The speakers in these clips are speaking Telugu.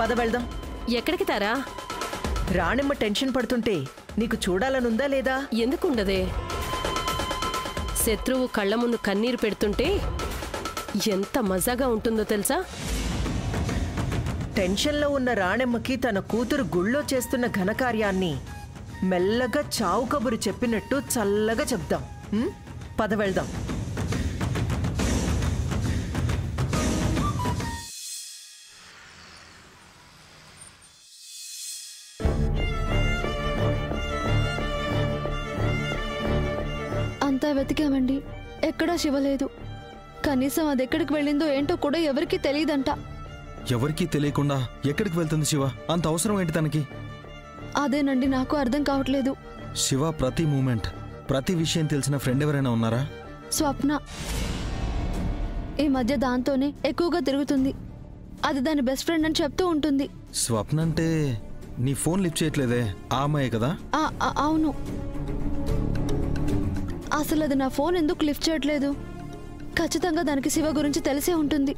పద వెళ్దాం. ఎక్కడికి తారా? రాణిమ్మ టెన్షన్ పడుతుంటే నీకు చూడాలనుందా లేదా? ఎందుకుండదే? శత్రువు కళ్ళ ముందు కన్నీరు పెడుతుంటే ఎంత మజాగా ఉంటుందో తెలుసా? టెన్షన్లో ఉన్న రాణెమ్మకి తన కూతురు గుళ్ళో చేస్తున్న ఘనకార్యాన్ని మెల్లగా చావు కబురు చెప్పినట్టు చల్లగా చెప్దాం. పద వెళ్దాం. అంతా వెతికామండి, ఎక్కడా శివ లేదు. కనీసం అది ఎక్కడికి వెళ్ళిందో ఏంటో కూడా ఎవరికీ తెలియదంట. ఎవరికీ తెలియకుండా ఎక్కడికి వెళ్తుంది శివ? అంత అవసరం ఏంటి తనకి? అదేనండి నాకు అర్థం కావట్లేదు. శివ ప్రతి మూమెంట్, ప్రతి విషయం తెలిసిన ఫ్రెండ్ ఎవరైనా ఉన్నారా? స్వప్న. ఈ మధ్య దాంతోనే ఎక్కువగా తిరుగుతుంది. అది దాని బెస్ట్ ఫ్రెండ్ అని చెప్తూ ఉంటుంది. స్వప్న అంటే నీ ఫోన్ లిఫ్ట్ చేయట్లేదే ఆ అమ్మాయే కదా? అవును. అసలు అది నా ఫోన్ ఎందుకు లిఫ్ట్ చేయట్లేదు? ఖచ్చితంగా దానికి శివ గురించి తెలిసే ఉంటుంది.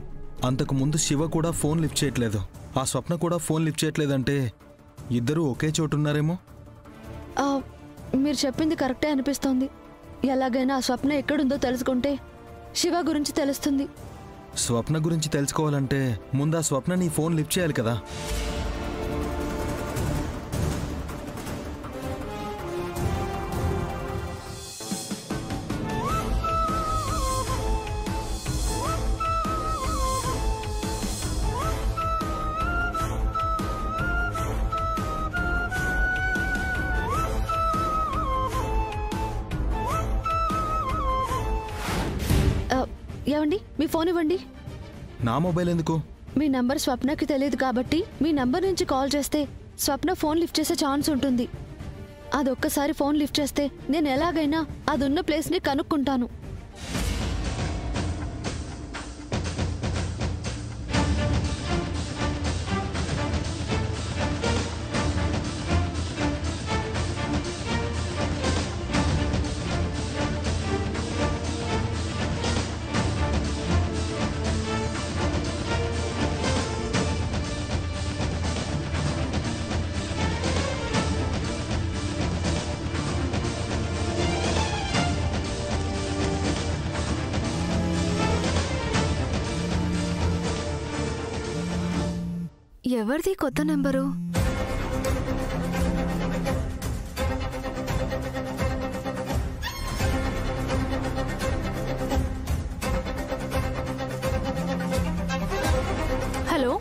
అంతకు ముందు శివ కూడా ఫోన్ లిఫ్ట్ చేయట్లేదు, ఆ స్వప్న కూడా ఫోన్ లిఫ్ట్ చేయట్లేదంటే ఇద్దరూ ఒకే చోటు ఉన్నారేమో. మీరు చెప్పింది కరెక్టే అనిపిస్తోంది. ఎలాగైనా ఆ స్వప్న ఎక్కడుందో తెలుసుకుంటే శివ గురించి తెలుస్తుంది. స్వప్న గురించి తెలుసుకోవాలంటే ముందు ఆ స్వప్న నీ ఫోన్ లిఫ్ట్ చేయాలి కదా. ఏమండి, మీ ఫోన్ ఇవ్వండి. నా మొబైల్ ఎందుకు? మీ నంబర్ స్వప్నకి తెలియదు కాబట్టి మీ నంబర్ నుంచి కాల్ చేస్తే స్వప్న ఫోన్ లిఫ్ట్ చేసే ఛాన్స్ ఉంటుంది. అదొక్కసారి ఫోన్ లిఫ్ట్ చేస్తే నేను ఎలాగైనా అదున్న ప్లేస్ని కనుక్కుంటాను. ఎవరిది కొత్త నెంబరు? హలో,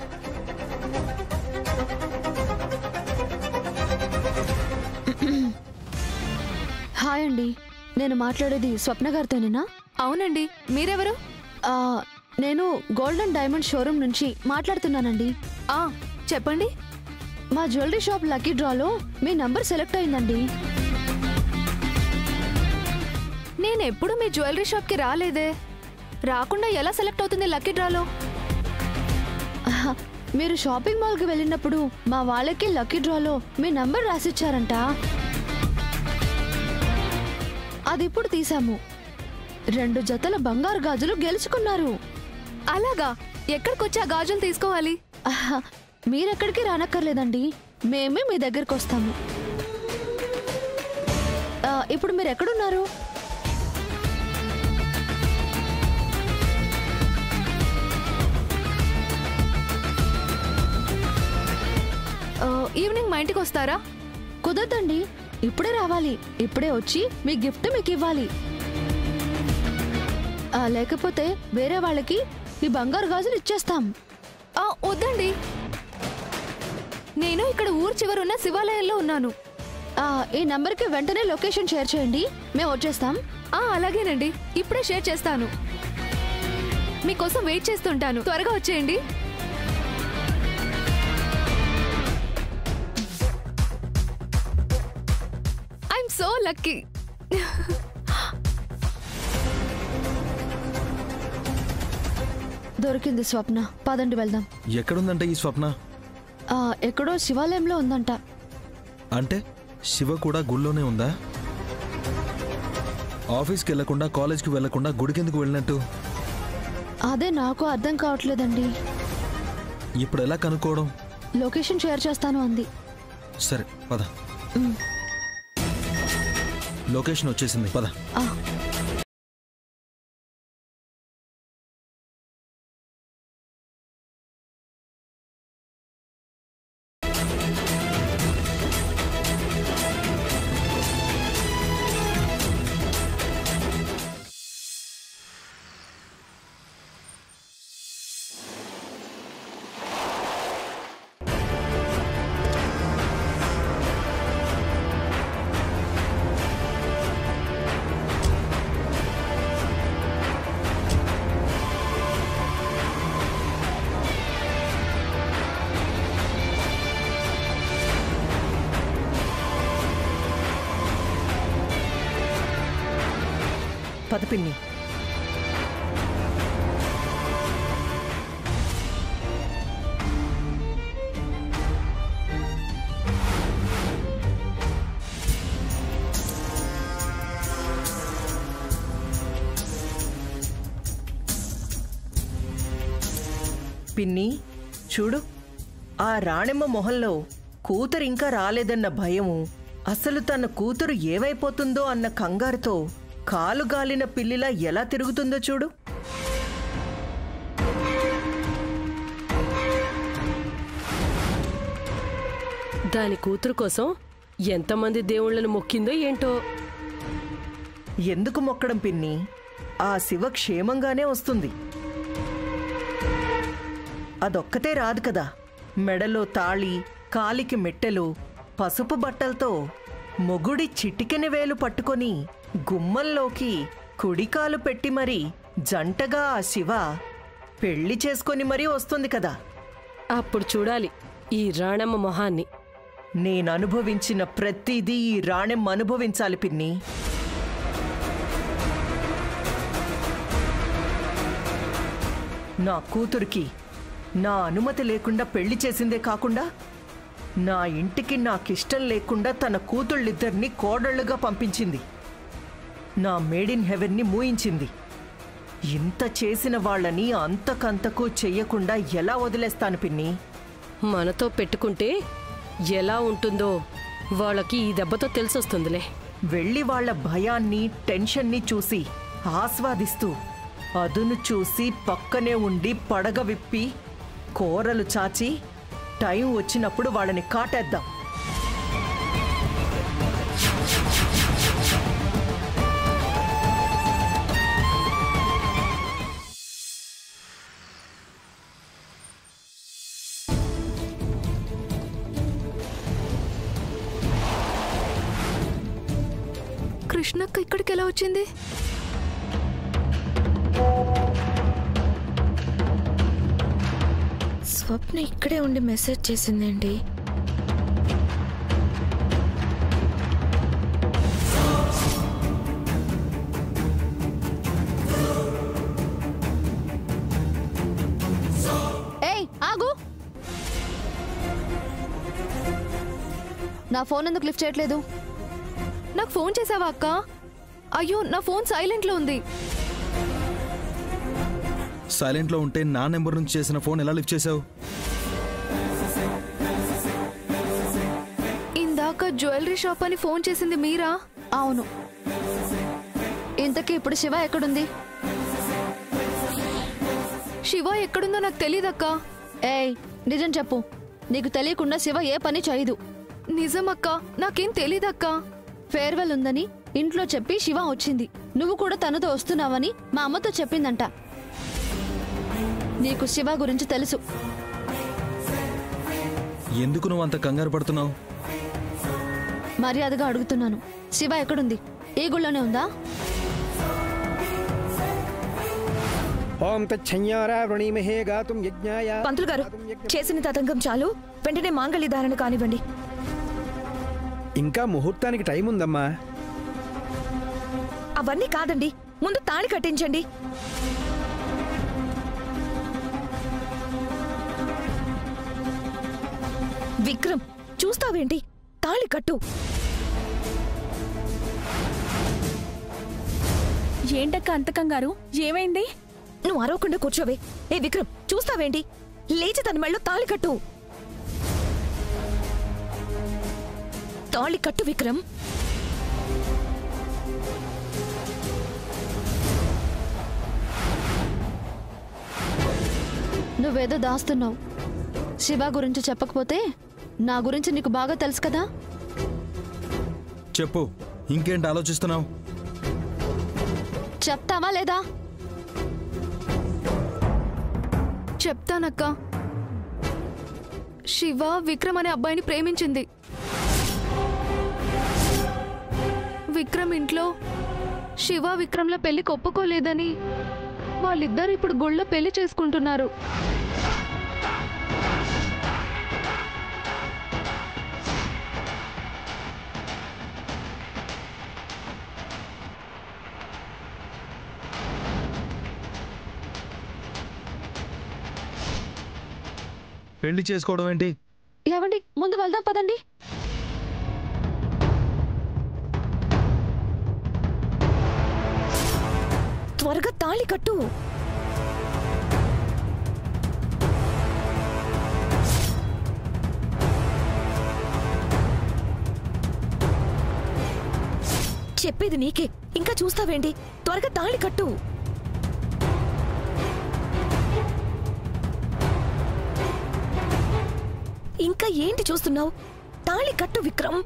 హాయ్ అండి. నేను మాట్లాడేది స్వప్న గారితోనేనా? అవునండి, మీరెవరు? నేను గోల్డెన్ డైమండ్ షోరూమ్ నుంచి మాట్లాడుతున్నానండి. చెప్పండి. మా జ్యువెలరీ షాప్ లక్కీ డ్రాలో మీ నంబర్ సెలెక్ట్ అయిందండి. నేనెప్పుడు మీ జ్యువెలరీ షాప్కి రాలేదే. రాకుండా ఎలా సెలెక్ట్ అవుతుంది లక్కీ డ్రాలో? మీరు షాపింగ్ మాల్కి వెళ్ళినప్పుడు మా వాళ్ళకి లక్కీ డ్రాలో మీ నంబర్ రాసిచ్చారంట. అది ఇప్పుడు తీసాము. 2 జతల బంగారు గాజులు గెలుచుకున్నారు. అలాగా? ఎక్కడికొచ్చి ఆ గాజులు తీసుకోవాలి? మీరెక్కడికి రానక్కర్లేదండి, మేమే మీ దగ్గరికి వస్తాము. ఇప్పుడు మీరు ఎక్కడున్నారు? ఈవినింగ్ మా ఇంటికి వస్తారా? కుదరదండి, ఇప్పుడే రావాలి. ఇప్పుడే వచ్చి మీ గిఫ్ట్ మీకు ఇవ్వాలి. లేకపోతే వేరే వాళ్ళకి ఈ బంగారు గాజులు ఇచ్చేస్తాం. వద్దండి, నేను ఇక్కడ ఊరు చివరున్న శివాలయంలో ఉన్నాను. ఈ నంబర్కి వెంటనే లొకేషన్ షేర్ చేయండి, మేము వచ్చేస్తాం. అలాగేనండి, ఇప్పుడే షేర్ చేస్తాను. మీకోసం వెయిట్ చేస్తుంటాను, త్వరగా వచ్చేయండి. I'm so lucky. దొరికింది స్వప్న, పదండి వెళ్దాం. ఎక్కడుందంట ఈ స్వప్న? ఎక్కడో శివాలయంలో ఉందంట. అంటే శివ కూడా గుళ్ళోనే ఉందా? ఆఫీస్కి వెళ్లకుండా కాలేజ్కి వెళ్లకుండా గుడికెందుకు వెళ్ళినట్టు? అదే నాకు అర్థం కావట్లేదండి. ఇప్పుడు ఎలా కనుక్కోవడం? లొకేషన్ షేర్ చేస్తాను అంది. సరే పద. లొకేషన్ వచ్చేసింది, పద. పద పిన్ని. పిన్ని చూడు, ఆ రాణెమ్మ మొహంలో కూతురు ఇంకా రాలేదన్న భయము, అసలు తన కూతురు ఏమైపోతుందో అన్న కంగారుతో కాలుగాలిన పిల్లిలా ఎలా తిరుగుతుందో చూడు. దాని కూతురు కోసం ఎంతమంది దేవుళ్లను మొక్కిందో ఏంటో. ఎందుకు మొక్కడం పిన్ని? ఆ శివ క్షేమంగానే వస్తుంది. అదొక్కతే రాదు కదా, మెడలో తాళి, కాలికి మెట్టెలు, పసుపు బట్టలతో మొగుడి చిటికెన వేలు పట్టుకొని గుమ్మంలోకి కుడికాలు పెట్టి మరీ జంటగా ఆ శివ పెళ్లి చేసుకొని మరీ వస్తుంది కదా. అప్పుడు చూడాలి ఈ రాణమ్మ మొహాన్ని. నేననుభవించిన ప్రతిదీ ఈ రాణెమ్మ అనుభవించాలి పిన్ని. నా కూతురికి నా అనుమతి లేకుండా పెళ్లి చేసిందే కాకుండా, నా ఇంటికి నాకిష్టం లేకుండా తన కూతుళ్ళిద్దరినీ కోడళ్లుగా పంపించింది. నా మేడ్ ఇన్ హెవెన్ని మూయించింది. ఇంత చేసిన వాళ్ళని అంతకంతకు చెయ్యకుండా ఎలా వదిలేస్తాను పిన్ని? మనతో పెట్టుకుంటే ఎలా ఉంటుందో వాళ్ళకి ఈ దెబ్బతో తెలిసొస్తుందిలే. వెళ్ళి వాళ్ల భయాన్ని, టెన్షన్ని చూసి ఆస్వాదిస్తూ, అదును చూసి పక్కనే ఉండి పడగ విప్పి కోరలు చాచి టైం వచ్చినప్పుడు వాళ్ళని కాటేద్దాం. కృష్ణక్క ఇక్కడికి ఎలా వచ్చింది? స్వప్న ఇక్కడే ఉండి మెసేజ్ చేసిందండి. ఏయ్ ఆగు! నా ఫోన్ ఎందుకు లిఫ్ట్ చేయట్లేదు? నాకు ఫోన్ చేసావా అక్క? అయ్యో, నా ఫోన్ సైలెంట్లో ఉంది. సైలెంట్లో ఉంటే నా నెంబర్ నుంచి చేసిన ఫోన్ ఎలా లిఫ్ట్ చేసావు? ఇందాక జ్యువెలరీ షాప్ అని ఫోన్ చేసింది మీరా? అవును. ఇంతకీ ఇప్పుడు శివ ఎక్కడుంది? శివ ఎక్కడుందో నాకు తెలియదక్క. ఏయ్ నిజం చెప్పు, నీకు తెలియకుండా శివ ఏ పని చేయదు. నిజమక్క, నాకేం తెలీదక్క. ఫేర్వెల్ ఉందని ఇంట్లో చెప్పి శివ వచ్చింది. నువ్వు కూడా తనతో వస్తున్నావని మా అమ్మతో చెప్పిందంట. నీకు శివ గురించి తెలుసు. ఎందుకు నువ్వు అంత కంగారు పడుతున్నావు? మర్యాదగా అడుగుతున్నాను, శివ ఎక్కడుంది? ఈ గుళ్ళోనే ఉందా? ఓం తచ్చయ్యారావృణీమహే గాతుం యజ్ఞాయ. పంతులు గారు, చేసిన తతంగం చాలు, వెంటనే మాంగళ్య ధారణ కానివ్వండి. ఇంకా ముహూర్తానికి టైం ఉందమ్మా. అవన్నీ కాదండి, ముందు తాళి కట్టించండి. విక్రమ్, చూస్తావేంటి? తాళి కట్టు. ఏంటక్క అంతకంగారు, ఏమైంది? నువ్వు అరవకుండా కూర్చోవే. ఏ విక్రమ్, చూస్తావేంటి? లేచి తన మెళ్ళో తాళి కట్టు. తాళి కట్టు విక్రమ్. నువ్వేదో దాస్తున్నావు. శివ గురించి చెప్పకపోతే నా గురించి నీకు బాగా తెలుసు కదా. చెప్పు, ఇంకేంటి ఆలోచిస్తున్నావు? చెప్తావా లేదా? చెప్తానక్క. శివ విక్రమ్ అనే అబ్బాయిని ప్రేమించింది. విక్రమ్ ఇంట్లో శివ విక్రమ్ల పెళ్లికి ఒప్పుకోలేదని వాళ్ళిద్దరు ఇప్పుడు గుళ్ళో పెళ్లి చేసుకుంటున్నారు. పెళ్లి చేసుకోవడం ఏంటి? ఏవండి, ముందు వెళ్దాం పదండి. త్వరగా తాళి కట్టు. చెప్పేది నీకే, ఇంకా చూస్తావేంటి? త్వరగా తాళి కట్టు. ఇంకా ఏంటి చూస్తున్నావు? తాళి కట్టు విక్రమ్.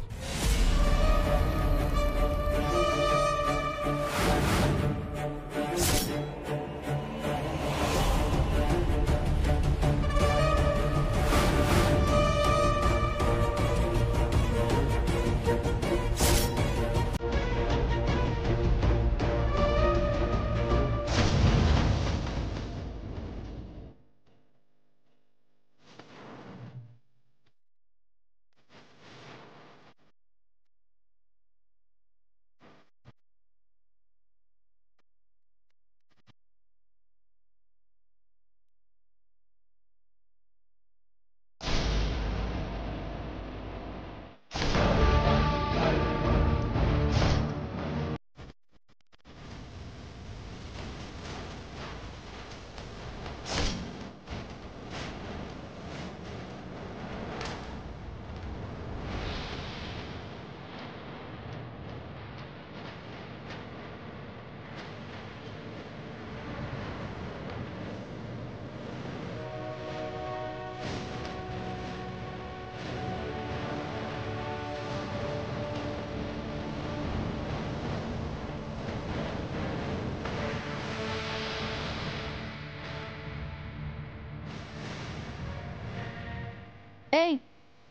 ఏయ్,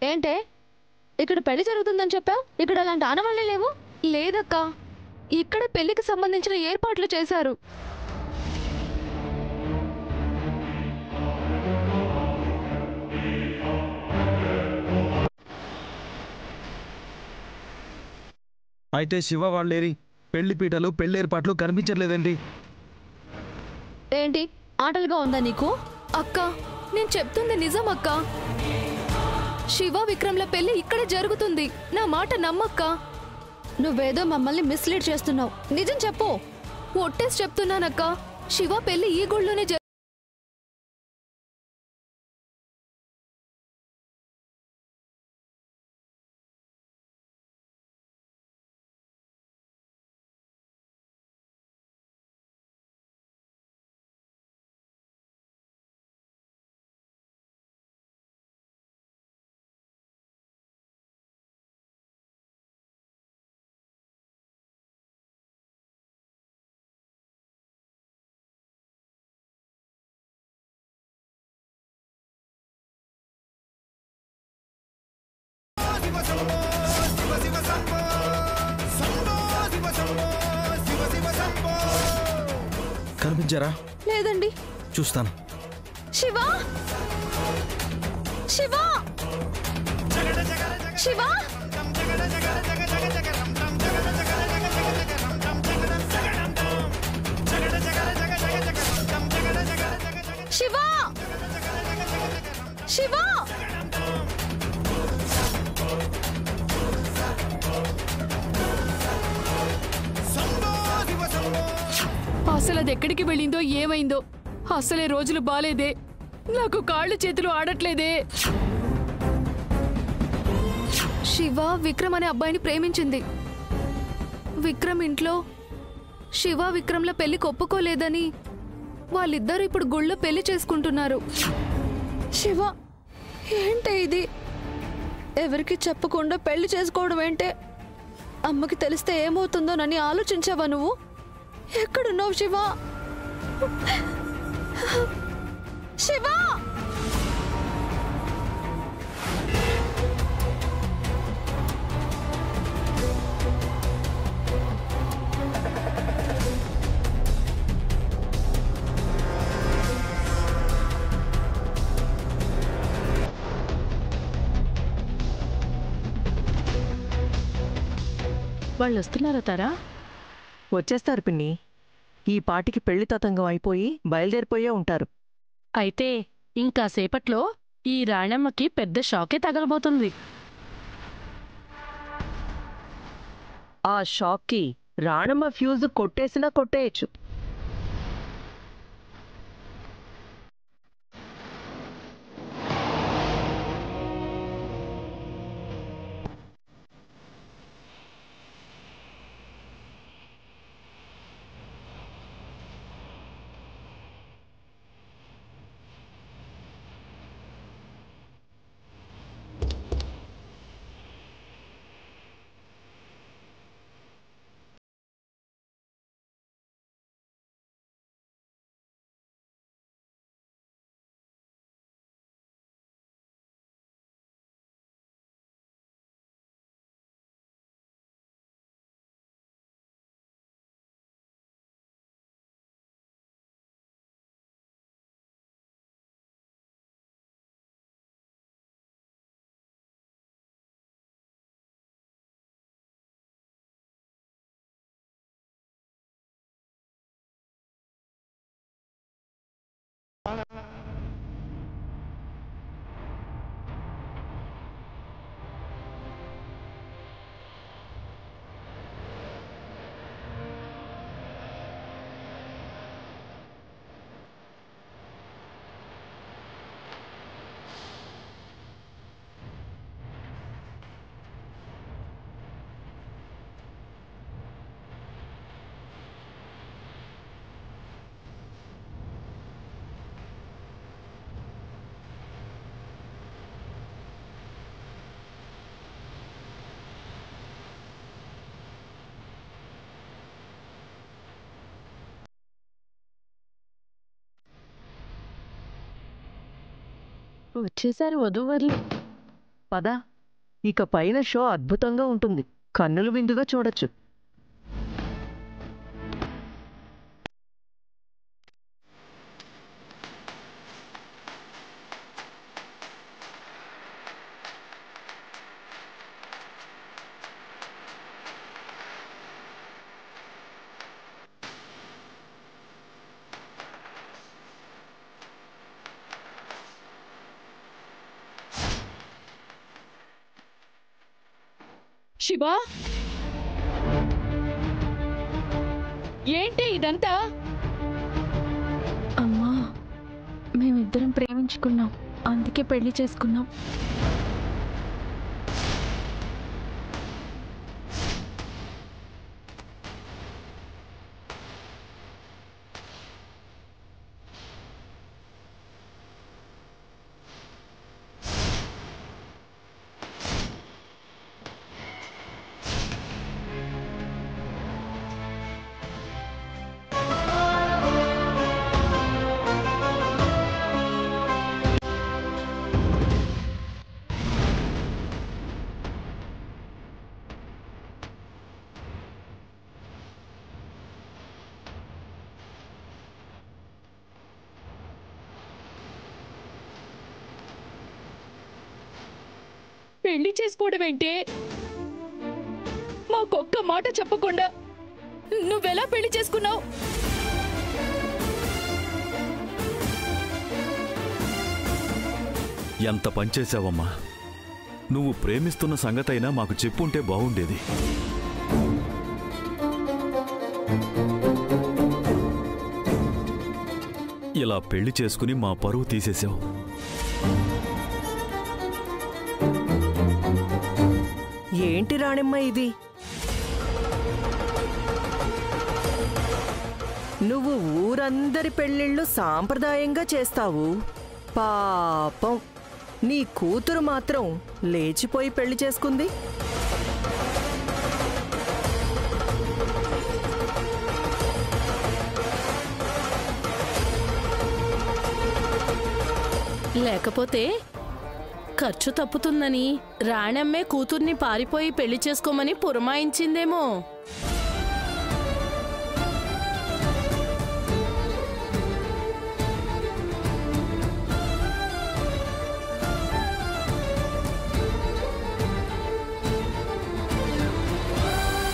ఏంటే ఇక్కడ పెళ్లి జరుగుతుందని చెప్పావు? ఇక్కడ అలాంటి ఆనవాళ్ళే లేవు. లేదక్క, ఇక్కడ పెళ్లికి సంబంధించిన ఏర్పాట్లు చేశారు. అయితే శివ వాళ్ళేరి పెళ్లి పీటలు పెళ్లి ఏర్పాట్లు కనిపించట్లేదండి. ఏంటి ఆటలుగా ఉందా నీకు? అక్క, నేను చెప్తుంది నిజం అక్క. శివ విక్రమ్ల పెళ్లి ఇక్కడే జరుగుతుంది. నా మాట నమ్మక్క. నువ్వేదో మమ్మల్ని మిస్లీడ్ చేస్తున్నావు. నిజం చెప్పు. ఒట్టేసి చెప్తున్నానక్క, శివ పెళ్లి ఈ గుళ్ళోనే కనిపించారా? లేదండి. చూస్తాను. శివ, శివ, శివ, శివ, శివ. అసలు అది ఎక్కడికి వెళ్ళిందో ఏమైందో. అసలే రోజులు బాలేదే. నాకు కాళ్ళు చేతులు ఆడట్లేదే. శివ విక్రమ్ అనే అబ్బాయిని ప్రేమించింది. విక్రమ్ ఇంట్లో శివ విక్రమ్ల పెళ్లికి ఒప్పుకోలేదని వాళ్ళిద్దరూ ఇప్పుడు గుళ్ళో పెళ్లి చేసుకుంటున్నారు. శివ, ఏంటే ఇది? ఎవరికి చెప్పకుండా పెళ్లి చేసుకోవడం ఏంటే? అమ్మకి తెలిస్తే ఏమవుతుందోనని ఆలోచించావా నువ్వు? ఎక్కడున్నావు శివ? శివ! వాళ్ళు వస్తున్నారా తారా? వచ్చేస్తారు పిన్ని. ఈ పాటికి పెళ్లి తతంగం అయిపోయి బయలుదేరిపోయే ఉంటారు. అయితే ఇంకాసేపట్లో ఈ రాణమ్మకి పెద్ద షాకే తగలబోతుంది. ఆ షాక్కి రాణమ్మ ఫ్యూజ్ కొట్టేసినా కొట్టేయచ్చు. వచ్చేసారు వధూవరులు. పద, ఇక పైన షో అద్భుతంగా ఉంటుంది. కన్నుల విందుగా చూడొచ్చు. శివ, ఏంటి ఇదంతా? అమ్మా, మేమిద్దరం ప్రేమించుకున్నాం, అందుకే పెళ్లి చేసుకున్నాం. పెళ్లి చేసుకోవడం ఏంటే? మాకొక్క మాట చెప్పకుండా నువ్వెలా పెళ్లి చేసుకున్నావు? ఎంత పనిచేశావమ్మా. నువ్వు ప్రేమిస్తున్న సంగతైనా మాకు చెప్పుంటే బాగుండేది. ఇలా పెళ్లి చేసుకుని మా పరువు తీసేశావు. ఏంటి రాణమ్మ ఇది? నువ్వు ఊరందరి పెళ్ళిళ్ళు సాంప్రదాయంగా చేస్తావు. పాపం నీ కూతురు మాత్రం లేచిపోయి పెళ్లి చేసుకుంది. లేకపోతే ఖర్చు తప్పుతుందని రాణమ్మే కూతుర్ని పారిపోయి పెళ్లి చేసుకోమని పురమాయించిందేమో.